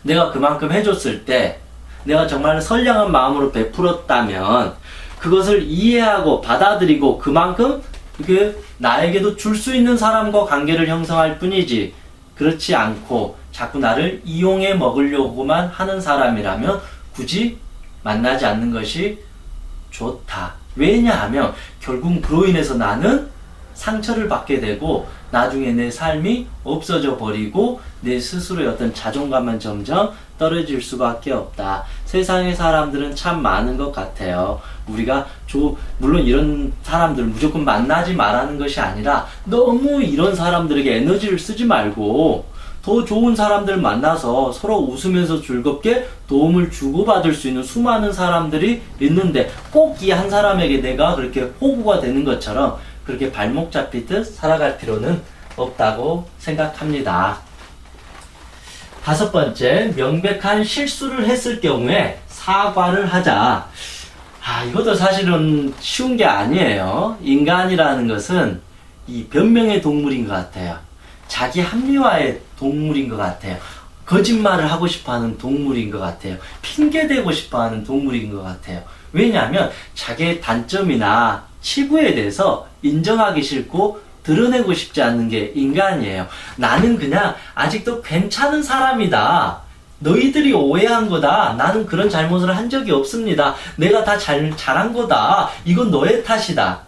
내가 그만큼 해줬을 때 내가 정말 선량한 마음으로 베풀었다면 그것을 이해하고 받아들이고 그만큼 그게 나에게도 줄 수 있는 사람과 관계를 형성할 뿐이지 그렇지 않고 자꾸 나를 이용해 먹으려고만 하는 사람이라면 굳이 만나지 않는 것이 좋다. 왜냐하면 결국 그로 인해서 나는 상처를 받게 되고 나중에 내 삶이 없어져 버리고 내 스스로의 어떤 자존감만 점점 떨어질 수밖에 없다. 세상의 사람들은 참 많은 것 같아요. 우리가 물론 이런 사람들 무조건 만나지 말라는 것이 아니라 너무 이런 사람들에게 에너지를 쓰지 말고 더 좋은 사람들 만나서 서로 웃으면서 즐겁게 도움을 주고받을 수 있는 수많은 사람들이 있는데 꼭 이 한 사람에게 내가 그렇게 호구가 되는 것처럼 그렇게 발목 잡히듯 살아갈 필요는 없다고 생각합니다. 5번째, 명백한 실수를 했을 경우에 사과를 하자. 이것도 사실은 쉬운 게 아니에요. 인간이라는 것은 이 변명의 동물인 것 같아요. 자기 합리화의 동물인 것 같아요. 거짓말을 하고 싶어하는 동물인 것 같아요. 핑계대고 싶어하는 동물인 것 같아요. 왜냐하면 자기의 단점이나 치부에 대해서 인정하기 싫고 드러내고 싶지 않는 게 인간이에요. 나는 그냥 아직도 괜찮은 사람이다. 너희들이 오해한 거다. 나는 그런 잘못을 한 적이 없습니다. 내가 다 잘한 거다. 이건 너의 탓이다.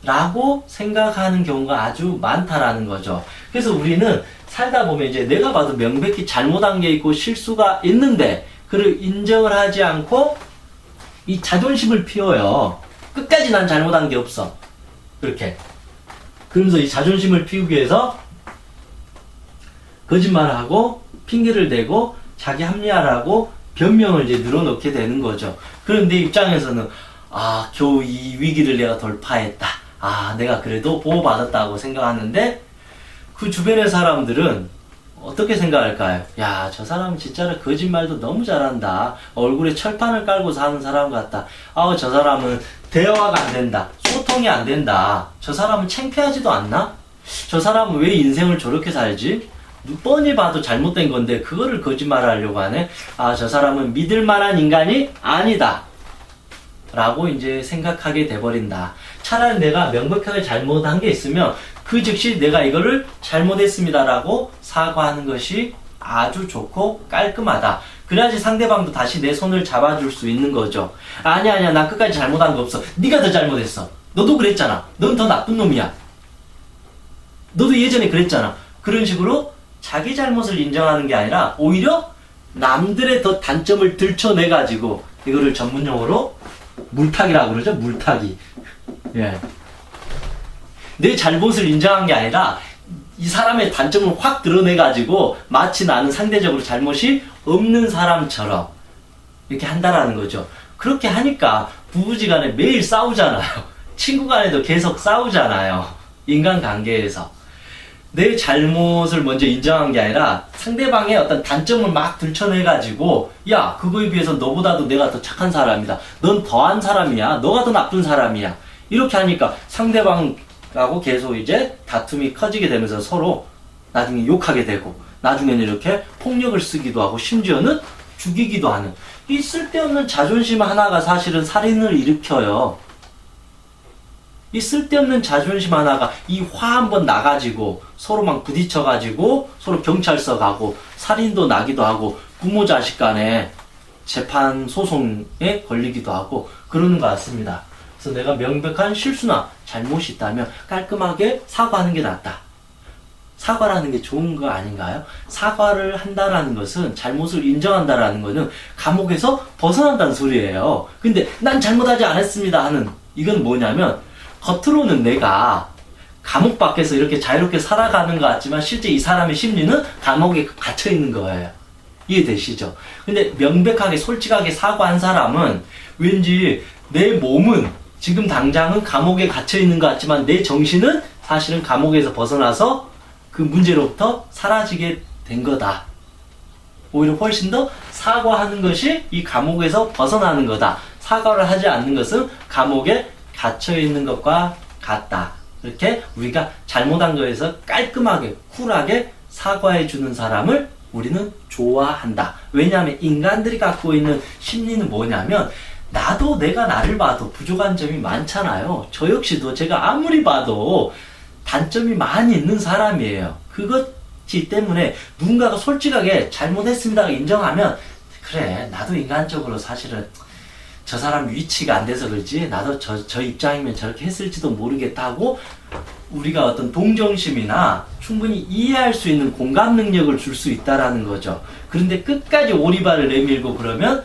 라고 생각하는 경우가 아주 많다라는 거죠. 그래서 우리는 살다 보면 이제 내가 봐도 명백히 잘못한 게 있고 실수가 있는데 그를 인정을 하지 않고 이 자존심을 피워요. 끝까지 난 잘못한 게 없어. 그렇게. 그러면서 이 자존심을 피우기 위해서 거짓말을 하고 핑계를 대고 자기 합리화를 하고 변명을 이제 늘어놓게 되는 거죠. 그런데 입장에서는 겨우 이 위기를 내가 돌파했다. 내가 그래도 보호받았다고 생각하는데 그 주변의 사람들은 어떻게 생각할까요? 야, 저 사람 진짜로 거짓말도 너무 잘한다. 얼굴에 철판을 깔고 사는 사람 같다. 저 사람은 대화가 안 된다. 소통이 안 된다. 저 사람은 창피하지도 않나? 저 사람은 왜 인생을 저렇게 살지? 뻔히 봐도 잘못된 건데 그거를 거짓말을 하려고 하네? 저 사람은 믿을 만한 인간이 아니다. 라고 이제 생각하게 돼버린다. 차라리 내가 명백하게 잘못한 게 있으면 그 즉시 내가 이거를 잘못했습니다 라고 사과하는 것이 아주 좋고 깔끔하다. 그래야지 상대방도 다시 내 손을 잡아줄 수 있는 거죠. 아니야 나 끝까지 잘못한 거 없어. 네가 더 잘못했어. 너도 그랬잖아. 넌 더 나쁜 놈이야. 너도 예전에 그랬잖아. 그런 식으로 자기 잘못을 인정하는 게 아니라 오히려 남들의 더 단점을 들춰내가지고 이거를 전문용어로 물타기라고 그러죠. 물타기. 예. 내 잘못을 인정한 게 아니라 이 사람의 단점을 확 드러내가지고 마치 나는 상대적으로 잘못이 없는 사람처럼 이렇게 한다라는 거죠. 그렇게 하니까 부부지간에 매일 싸우잖아요. 친구간에도 계속 싸우잖아요. 인간관계에서. 내 잘못을 먼저 인정한 게 아니라 상대방의 어떤 단점을 막 들춰내가지고 야, 그거에 비해서 너보다도 내가 더 착한 사람이다. 넌 더한 사람이야. 너가 더 나쁜 사람이야. 이렇게 하니까 상대방하고 계속 이제 다툼이 커지게 되면서 서로 나중에 욕하게 되고 나중에는 이렇게 폭력을 쓰기도 하고 심지어는 죽이기도 하는 이 쓸데없는 자존심 하나가 사실은 살인을 일으켜요. 이 쓸데없는 자존심 하나가 이 화 한번 나가지고 서로 막 부딪혀가지고 서로 경찰서 가고 살인도 나기도 하고 부모 자식 간에 재판 소송에 걸리기도 하고 그러는 것 같습니다. 그래서 내가 명백한 실수나 잘못이 있다면 깔끔하게 사과하는 게 낫다. 사과라는 게 좋은 거 아닌가요? 사과를 한다라는 것은 잘못을 인정한다라는 것은 감옥에서 벗어난다는 소리예요. 근데 난 잘못하지 않았습니다 하는 이건 뭐냐면 겉으로는 내가 감옥 밖에서 이렇게 자유롭게 살아가는 것 같지만 실제 이 사람의 심리는 감옥에 갇혀 있는 거예요. 이해되시죠? 근데 명백하게 솔직하게 사과한 사람은 왠지 내 몸은 지금 당장은 감옥에 갇혀 있는 것 같지만 내 정신은 사실은 감옥에서 벗어나서 그 문제로부터 사라지게 된 거다. 오히려 훨씬 더 사과하는 것이 이 감옥에서 벗어나는 거다. 사과를 하지 않는 것은 감옥에 갇혀 있는 것과 같다. 이렇게 우리가 잘못한 거에서 깔끔하게 쿨하게 사과해 주는 사람을 우리는 좋아한다. 왜냐하면 인간들이 갖고 있는 심리는 뭐냐면 나도 내가 나를 봐도 부족한 점이 많잖아요. 저 역시도 제가 아무리 봐도 단점이 많이 있는 사람이에요. 그것이 때문에 누군가가 솔직하게 잘못했습니다 인정하면 그래 나도 인간적으로 사실은 저 사람 위치가 안 돼서 그렇지 나도 저 입장이면 저렇게 했을지도 모르겠다 하고 우리가 어떤 동정심이나 충분히 이해할 수 있는 공감 능력을 줄 수 있다라는 거죠. 그런데 끝까지 오리발을 내밀고 그러면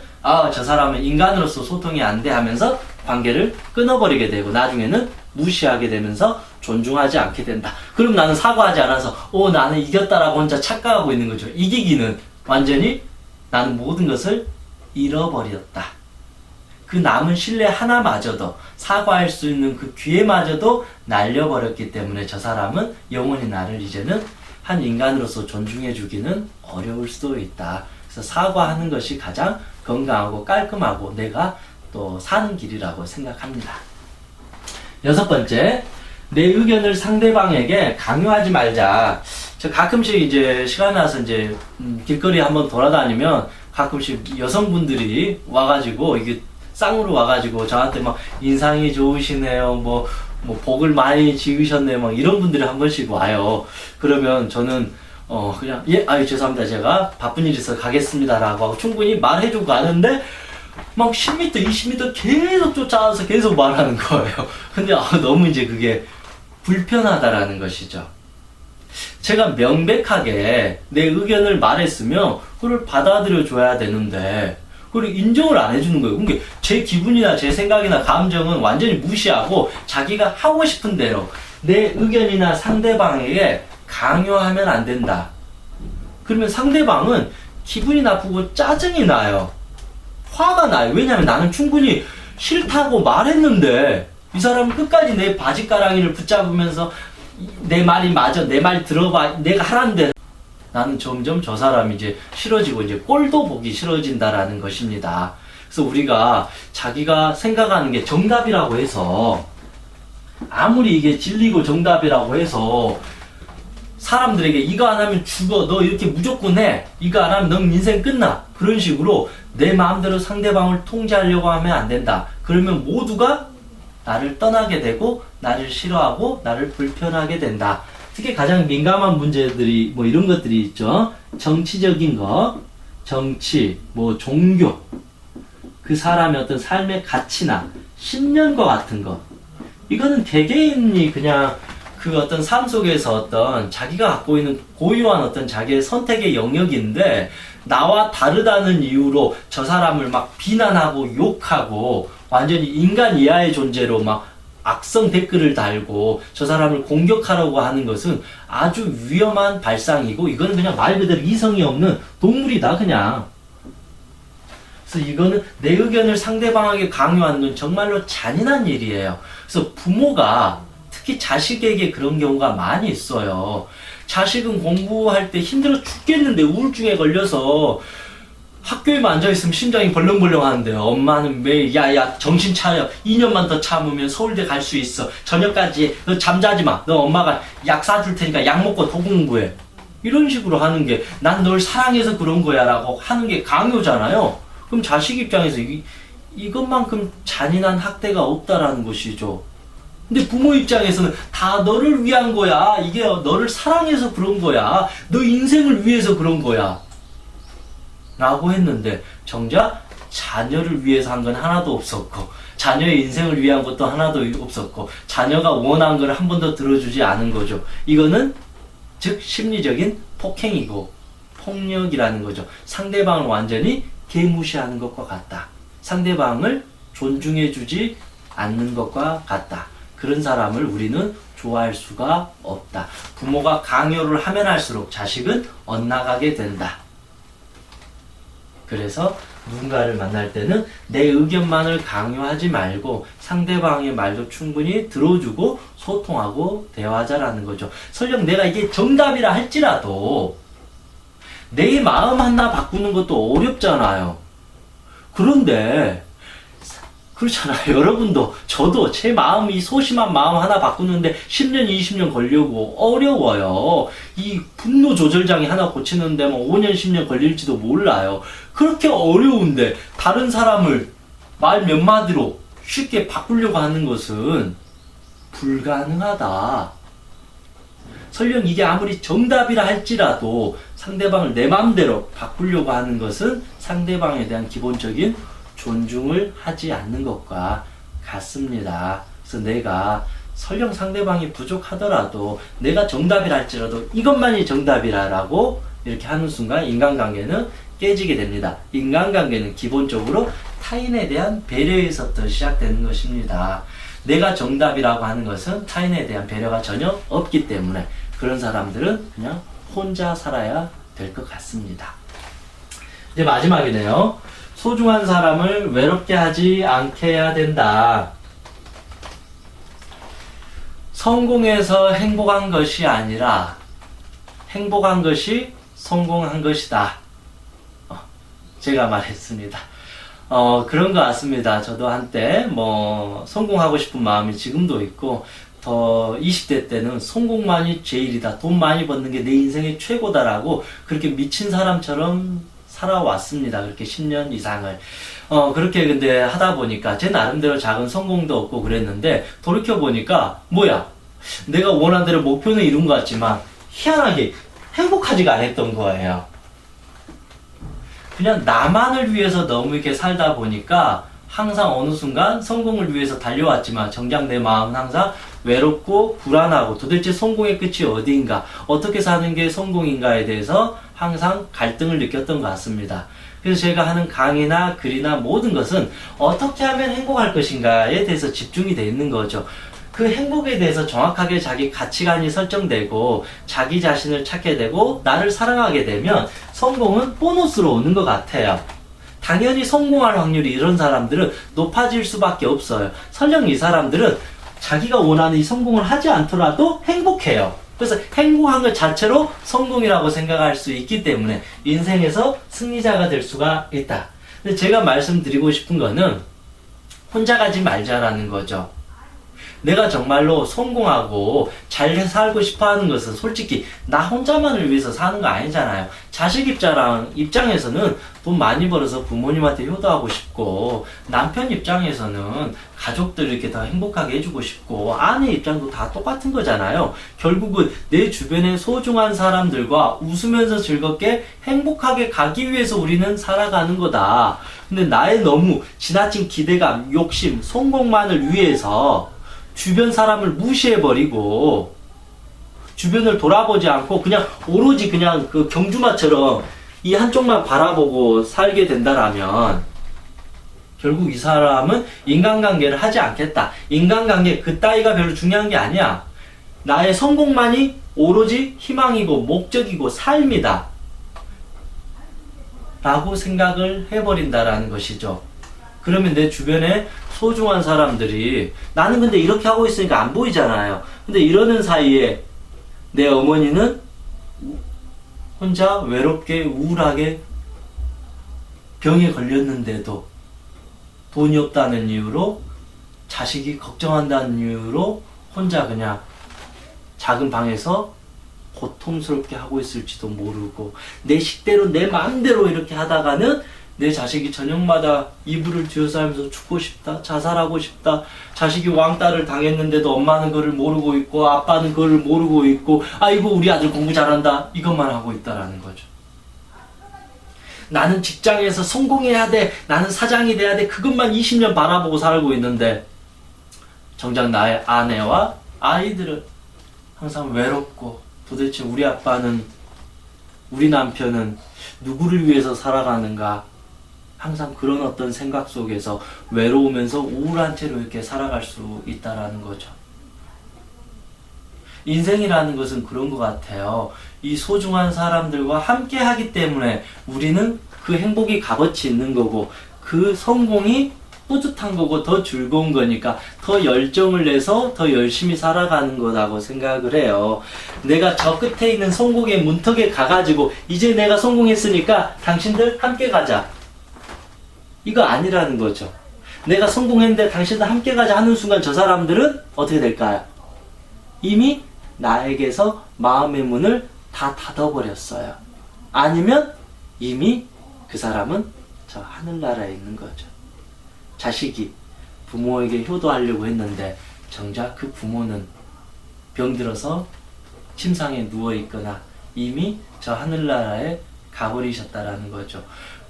저 사람은 인간으로서 소통이 안 돼 하면서 관계를 끊어버리게 되고 나중에는 무시하게 되면서 존중하지 않게 된다. 그럼 나는 사과하지 않아서 나는 이겼다라고 혼자 착각하고 있는 거죠. 이기기는 완전히 나는 모든 것을 잃어버렸다. 그 남은 신뢰 하나마저도 사과할 수 있는 그 기회마저도 날려버렸기 때문에 저 사람은 영원히 나를 이제는 한 인간으로서 존중해 주기는 어려울 수도 있다. 그래서 사과하는 것이 가장 건강하고 깔끔하고 내가 또 사는 길이라고 생각합니다. 6번째, 내 의견을 상대방에게 강요하지 말자. 저 가끔씩 이제 시간 나서 이제 길거리 한번 돌아다니면 가끔씩 여성분들이 와가지고 이게 쌍으로 와가지고 저한테 막 인상이 좋으시네요. 뭐 복을 많이 지으셨네요. 막 이런 분들이 한 번씩 와요. 그러면 저는 그냥 죄송합니다. 제가 바쁜 일 있어서 가겠습니다라고 하고 충분히 말해주고 가는데 막 10m, 20m 계속 쫓아와서 계속 말하는 거예요. 근데 너무 이제 그게 불편하다라는 것이죠. 제가 명백하게 내 의견을 말했으면 그걸 받아들여 줘야 되는데 그걸 인정을 안 해주는 거예요. 그러니까 제 기분이나 제 생각이나 감정은 완전히 무시하고 자기가 하고 싶은 대로 내 의견이나 상대방에게 강요하면 안 된다. 그러면 상대방은 기분이 나쁘고 짜증이 나요. 화가 나요. 왜냐하면 나는 충분히 싫다고 말했는데 이 사람은 끝까지 내 바지가랑이를 붙잡으면서 내 말이 맞아, 내 말 들어봐, 내가 하란데 나는 점점 저 사람이 이제 싫어지고 이제 꼴도 보기 싫어진다라는 것입니다. 그래서 우리가 자기가 생각하는 게 정답이라고 해서 아무리 이게 진리고 정답이라고 해서 사람들에게 이거 안 하면 죽어, 너 이렇게 무조건 해, 이거 안 하면 넌 인생 끝나, 그런 식으로 내 마음대로 상대방을 통제하려고 하면 안 된다. 그러면 모두가 나를 떠나게 되고 나를 싫어하고 나를 불편하게 된다. 특히 가장 민감한 문제들이 뭐 이런 것들이 있죠. 정치적인 거, 정치, 뭐 종교, 그 사람의 어떤 삶의 가치나 신념과 같은 거. 이거는 개개인이 그냥 그 어떤 삶 속에서 어떤 자기가 갖고 있는 고유한 어떤 자기의 선택의 영역인데 나와 다르다는 이유로 저 사람을 막 비난하고 욕하고 완전히 인간 이하의 존재로 막 악성 댓글을 달고 저 사람을 공격하려고 하는 것은 아주 위험한 발상이고 이거는 그냥 말 그대로 이성이 없는 동물이다 그냥. 그래서 이거는 내 의견을 상대방에게 강요하는 건 정말로 잔인한 일이에요. 그래서 부모가 특히 자식에게 그런 경우가 많이 있어요. 자식은 공부할 때 힘들어 죽겠는데 우울증에 걸려서 학교에만 앉아있으면 심장이 벌렁벌렁 하는데요. 엄마는 매일 야야 정신 차려, 2년만 더 참으면 서울대 갈 수 있어, 저녁까지 너 잠자지 마, 너 엄마가 약 사줄 테니까 약 먹고 더 공부해, 이런 식으로 하는 게 난 널 사랑해서 그런 거야 라고 하는 게 강요잖아요. 그럼 자식 입장에서 이것만큼 잔인한 학대가 없다라는 것이죠. 근데 부모 입장에서는 다 너를 위한 거야, 이게 너를 사랑해서 그런 거야, 너 인생을 위해서 그런 거야 라고 했는데 정작 자녀를 위해서 한 건 하나도 없었고 자녀의 인생을 위한 것도 하나도 없었고 자녀가 원한 걸 한 번도 들어주지 않은 거죠. 이거는 즉 심리적인 폭행이고 폭력이라는 거죠. 상대방을 완전히 개무시하는 것과 같다. 상대방을 존중해주지 않는 것과 같다. 그런 사람을 우리는 좋아할 수가 없다. 부모가 강요를 하면 할수록 자식은 엇나가게 된다. 그래서 누군가를 만날 때는 내 의견만을 강요하지 말고 상대방의 말도 충분히 들어주고 소통하고 대화하자라는 거죠. 설령 내가 이게 정답이라 할지라도 내 마음 하나 바꾸는 것도 어렵잖아요. 그런데 그렇잖아요. 여러분도 저도 제 마음, 이 소심한 마음 하나 바꾸는데 10년, 20년 걸려고 어려워요. 이 분노 조절장애 하나 고치는데 뭐 5년, 10년 걸릴지도 몰라요. 그렇게 어려운데 다른 사람을 말 몇 마디로 쉽게 바꾸려고 하는 것은 불가능하다. 설령 이게 아무리 정답이라 할지라도 상대방을 내 마음대로 바꾸려고 하는 것은 상대방에 대한 기본적인 존중을 하지 않는 것과 같습니다. 그래서 내가 설령 상대방이 부족하더라도 내가 정답이라 할지라도 이것만이 정답이라고 이렇게 하는 순간 인간관계는 깨지게 됩니다. 인간관계는 기본적으로 타인에 대한 배려에서부터 시작되는 것입니다. 내가 정답이라고 하는 것은 타인에 대한 배려가 전혀 없기 때문에 그런 사람들은 그냥 혼자 살아야 될 것 같습니다. 이제 마지막이네요. 소중한 사람을 외롭게 하지 않게 해야 된다. 성공해서 행복한 것이 아니라 행복한 것이 성공한 것이다. 제가 말했습니다. 그런 것 같습니다. 저도 한때 성공하고 싶은 마음이 지금도 있고, 더 20대 때는 성공만이 제일이다. 돈 많이 버는 게 내 인생의 최고다라고 그렇게 미친 사람처럼 살아왔습니다. 그렇게 10년 이상을. 그렇게 근데 하다 보니까 제 나름대로 작은 성공도 얻고 그랬는데, 돌이켜보니까, 뭐야? 내가 원하는 대로 목표는 이룬 것 같지만, 희한하게 행복하지가 않았던 거예요. 그냥 나만을 위해서 너무 이렇게 살다 보니까, 항상 어느 순간 성공을 위해서 달려왔지만 정작 내 마음은 항상 외롭고 불안하고 도대체 성공의 끝이 어디인가, 어떻게 사는 게 성공인가에 대해서 항상 갈등을 느꼈던 것 같습니다. 그래서 제가 하는 강의나 글이나 모든 것은 어떻게 하면 행복할 것인가에 대해서 집중이 되어 있는 거죠. 그 행복에 대해서 정확하게 자기 가치관이 설정되고 자기 자신을 찾게 되고 나를 사랑하게 되면 성공은 보너스로 오는 것 같아요. 당연히 성공할 확률이 이런 사람들은 높아질 수밖에 없어요. 설령 이 사람들은 자기가 원하는 이 성공을 하지 않더라도 행복해요. 그래서 행복한 것 자체로 성공이라고 생각할 수 있기 때문에 인생에서 승리자가 될 수가 있다. 근데 제가 말씀드리고 싶은 거는 혼자 가지 말자라는 거죠. 내가 정말로 성공하고 잘 살고 싶어 하는 것은 솔직히 나 혼자만을 위해서 사는 거 아니잖아요. 자식 입장에서는 돈 많이 벌어서 부모님한테 효도하고 싶고, 남편 입장에서는 가족들 이렇게 더 행복하게 해주고 싶고, 아내 입장도 다 똑같은 거잖아요. 결국은 내 주변의 소중한 사람들과 웃으면서 즐겁게 행복하게 가기 위해서 우리는 살아가는 거다. 근데 나의 너무 지나친 기대감, 욕심, 성공만을 위해서 주변 사람을 무시해버리고 주변을 돌아보지 않고 그냥 오로지 그냥 그 경주마처럼 이 한쪽만 바라보고 살게 된다라면 결국 이 사람은 인간관계를 하지 않겠다. 인간관계 그따위가 별로 중요한 게 아니야. 나의 성공만이 오로지 희망이고 목적이고 삶이다 라고 생각을 해버린다라는 것이죠. 그러면 내 주변에 소중한 사람들이 나는 근데 이렇게 하고 있으니까 안 보이잖아요. 근데 이러는 사이에 내 어머니는 혼자 외롭게 우울하게 병에 걸렸는데도 돈이 없다는 이유로, 자식이 걱정한다는 이유로 혼자 그냥 작은 방에서 고통스럽게 하고 있을지도 모르고, 내 식대로 내 마음대로 이렇게 하다가는 내 자식이 저녁마다 이불을 뒤어싸면서 죽고 싶다, 자살하고 싶다, 자식이 왕따를 당했는데도 엄마는 그걸 모르고 있고 아빠는 그걸 모르고 있고, 아이고 우리 아들 공부 잘한다, 이것만 하고 있다라는 거죠. 나는 직장에서 성공해야 돼, 나는 사장이 돼야 돼, 그것만 20년 바라보고 살고 있는데 정작 나의 아내와 아이들은 항상 외롭고, 도대체 우리 아빠는, 우리 남편은 누구를 위해서 살아가는가, 항상 그런 어떤 생각 속에서 외로우면서 우울한 채로 이렇게 살아갈 수 있다라는 거죠. 인생이라는 것은 그런 것 같아요. 이 소중한 사람들과 함께 하기 때문에 우리는 그 행복이 값어치 있는 거고, 그 성공이 뿌듯한 거고 더 즐거운 거니까 더 열정을 내서 더 열심히 살아가는 거라고 생각을 해요. 내가 저 끝에 있는 성공의 문턱에 가가지고 이제 내가 성공했으니까 당신들 함께 가자, 이거 아니라는 거죠. 내가 성공했는데 당신들 함께 가자 하는 순간 저 사람들은 어떻게 될까요? 이미 나에게서 마음의 문을 다 닫아버렸어요. 아니면 이미 그 사람은 저 하늘나라에 있는 거죠. 자식이 부모에게 효도하려고 했는데 정작 그 부모는 병들어서 침상에 누워있거나 이미 저 하늘나라에 가버리셨다라는 거죠.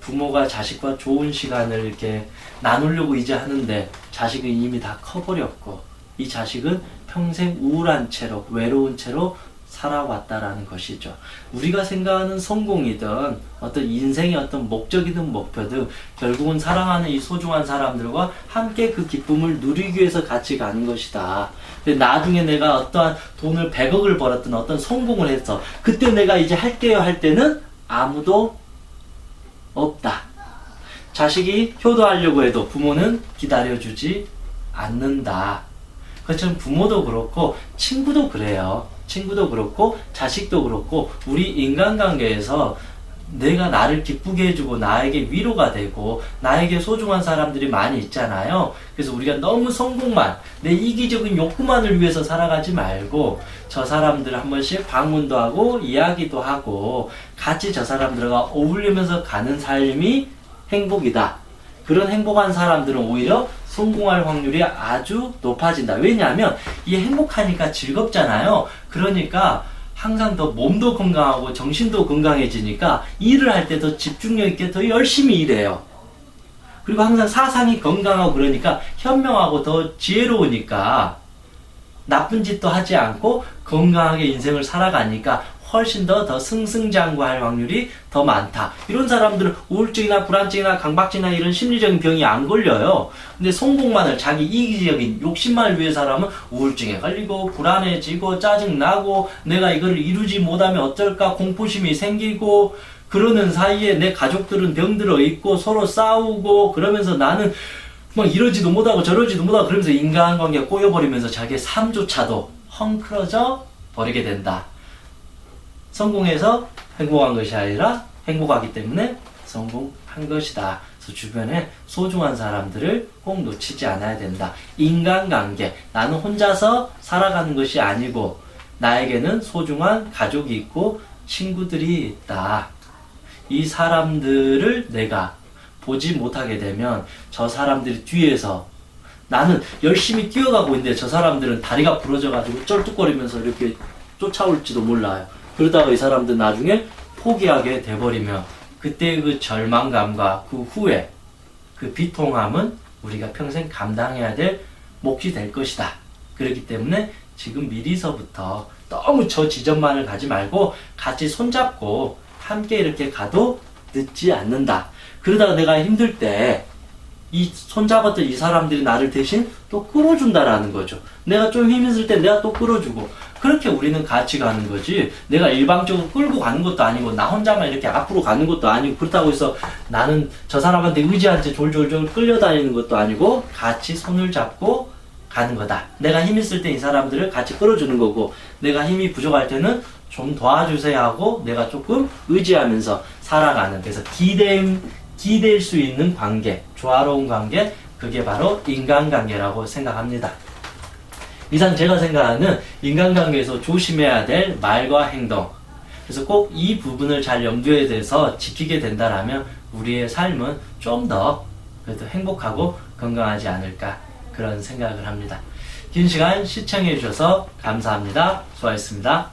부모가 자식과 좋은 시간을 이렇게 나누려고 이제 하는데 자식은 이미 다 커버렸고 이 자식은 평생 우울한 채로 외로운 채로 살아왔다라는 것이죠. 우리가 생각하는 성공이든 어떤 인생의 어떤 목적이든 목표든 결국은 사랑하는 이 소중한 사람들과 함께 그 기쁨을 누리기 위해서 같이 가는 것이다. 근데 나중에 내가 어떠한 돈을 100억을 벌었든 어떤 성공을 했어. 그때 내가 이제 할게요 할 때는 아무도 없다. 자식이 효도하려고 해도 부모는 기다려주지 않는다. 그것처럼 부모도 그렇고 친구도 그래요. 친구도 그렇고 자식도 그렇고 우리 인간관계에서 내가 나를 기쁘게 해주고 나에게 위로가 되고 나에게 소중한 사람들이 많이 있잖아요. 그래서 우리가 너무 성공만 내 이기적인 욕구만을 위해서 살아가지 말고 저 사람들 한 번씩 방문도 하고 이야기도 하고 같이 저 사람들과 어울리면서 가는 삶이 행복이다. 그런 행복한 사람들은 오히려 성공할 확률이 아주 높아진다. 왜냐하면 이게 행복하니까 즐겁잖아요. 그러니까 항상 더 몸도 건강하고 정신도 건강해지니까 일을 할 때 더 집중력 있게 더 열심히 일해요. 그리고 항상 사상이 건강하고 그러니까 현명하고 더 지혜로우니까 나쁜 짓도 하지 않고 건강하게 인생을 살아가니까 훨씬 더 승승장구할 확률이 더 많다. 이런 사람들은 우울증이나 불안증이나 강박증이나 이런 심리적인 병이 안 걸려요. 근데 성공만을 자기 이기적인 욕심만을 위해 살아면 우울증에 걸리고 불안해지고 짜증나고 내가 이거를 이루지 못하면 어쩔까 공포심이 생기고 그러는 사이에 내 가족들은 병들어 있고 서로 싸우고 그러면서 나는 막 이러지도 못하고 저러지도 못하고 그러면서 인간관계가 꼬여버리면서 자기의 삶조차도 헝클어져 버리게 된다. 성공해서 행복한 것이 아니라 행복하기 때문에 성공한 것이다. 그래서 주변에 소중한 사람들을 꼭 놓치지 않아야 된다. 인간관계, 나는 혼자서 살아가는 것이 아니고 나에게는 소중한 가족이 있고 친구들이 있다. 이 사람들을 내가 보지 못하게 되면 저 사람들이 뒤에서 나는 열심히 뛰어가고 있는데 저 사람들은 다리가 부러져가지고 쩔뚝거리면서 이렇게 쫓아올지도 몰라요. 그러다가 이 사람들 나중에 포기하게 돼버리면 그때 그 절망감과 그 후회, 그 비통함은 우리가 평생 감당해야 될 몫이 될 것이다. 그렇기 때문에 지금 미리서부터 너무 저 지점만을 가지 말고 같이 손잡고 함께 이렇게 가도 늦지 않는다. 그러다가 내가 힘들 때 이 손잡았던 이 사람들이 나를 대신 또 끌어준다라는 거죠. 내가 좀 힘있을 때 내가 또 끌어주고 그렇게 우리는 같이 가는 거지. 내가 일방적으로 끌고 가는 것도 아니고 나 혼자만 이렇게 앞으로 가는 것도 아니고 그렇다고 해서 나는 저 사람한테 의지한 채 졸졸졸 끌려다니는 것도 아니고 같이 손을 잡고 가는 거다. 내가 힘있을 때 이 사람들을 같이 끌어주는 거고 내가 힘이 부족할 때는 좀 도와주세요 하고 내가 조금 의지하면서 살아가는 그래서 기댈 수 있는 관계, 조화로운 관계, 그게 바로 인간관계라고 생각합니다. 이상 제가 생각하는 인간관계에서 조심해야 될 말과 행동. 그래서 꼭 이 부분을 잘 염두에 대해서 지키게 된다라면 우리의 삶은 좀 더 그래도 행복하고 건강하지 않을까 그런 생각을 합니다. 긴 시간 시청해 주셔서 감사합니다. 수고하셨습니다.